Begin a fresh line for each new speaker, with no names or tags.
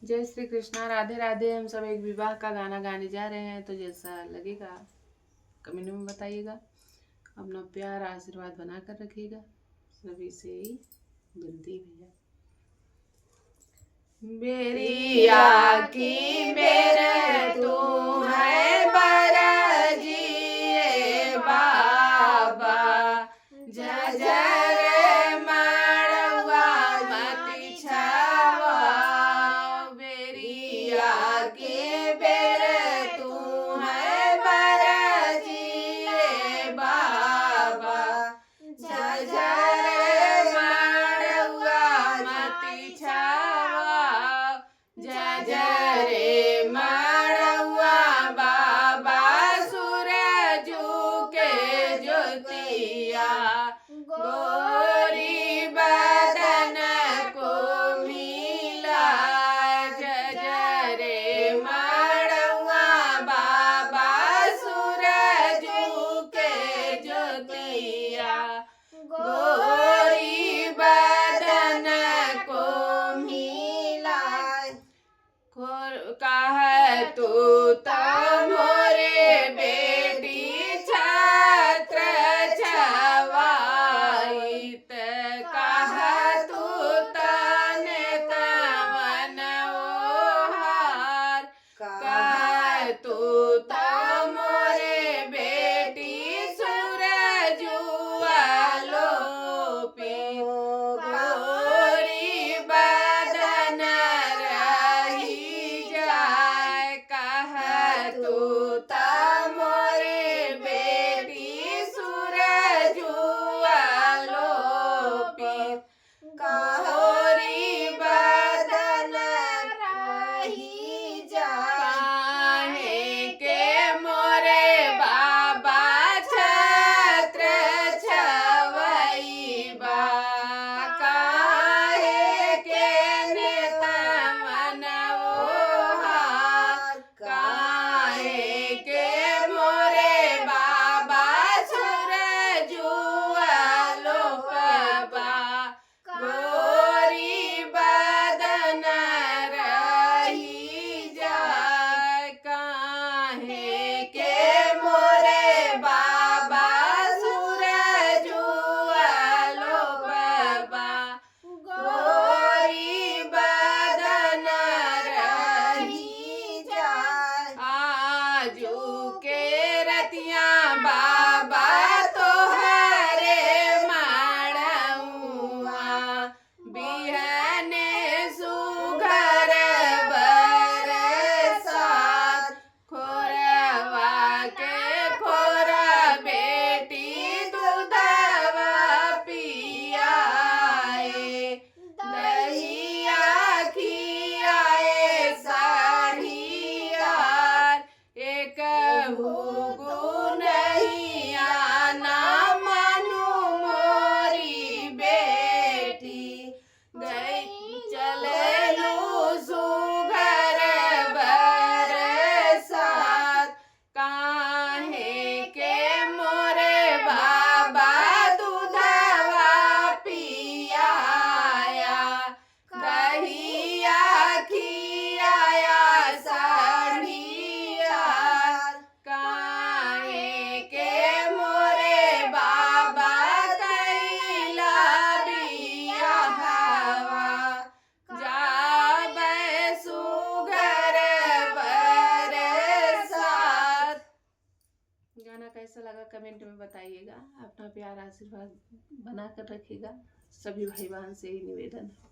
जय श्री कृष्णा, राधे राधे। हम सब एक विवाह का गाना गाने जा रहे हैं, तो जैसा लगेगा कमेंट में बताइएगा। अपना प्यार आशीर्वाद बना कर रखिएगा, सभी से ही विनती भैया। बेरिया की बेरे तू है बरजिए बाबा, जजर मड़वा मति छावा। बेरिया के बेरे तू है बरजिए बाबा, जजर मड़वा मति छावा। जजरे मड़वा बाबा सूरजू के ज्योतिया, गोरी बदन को मिला। जजरे मड़वा बाबा सूरजू के ज्योतिया, गोरी बदन को मिला। कह तू मोरे बेटी छत्र छवाइत, कह तू तने तमन ओहार। कह तू मोरे बेटी सूरजुआ लोपी, गोरी बदन रही जाए। कह तू मोरे बेटी सूरजुआ लोपी, गोरी बदन रही जाए। काहे के मोरे बाबा छत्र छवैबा, काहे के नेतमन ओहार। काहे के मोरे बाबा सूरजुआ लोपबा, गोरी बदन रही जाए। काहे के मोरे बाबा सूरजुआ लोपबा, गोरी बदन रही जाए। आजू के रतिया बाबा तोहरे माड़उआ, बिहने सुघर बरसात। खोरवा के खोर बेटी दूधवा पियाए, दहिया खियाए साढ़िया। एक हुगु नहीं आना मानू मोरी बेटी, गई चललू सुघर बरसात। काहे के मोरे बाबा दूधवा पियाया, दहिया खियाया साढ़िया। काहे के मोरे बाबा कैला बियाहवा, जाबै सुघर बरसात। गाना कैसा लगा कमेंट में बताइएगा। अपना प्यार आशीर्वाद बना कर रखिएगा, सभी भाई बहन से ही निवेदन है।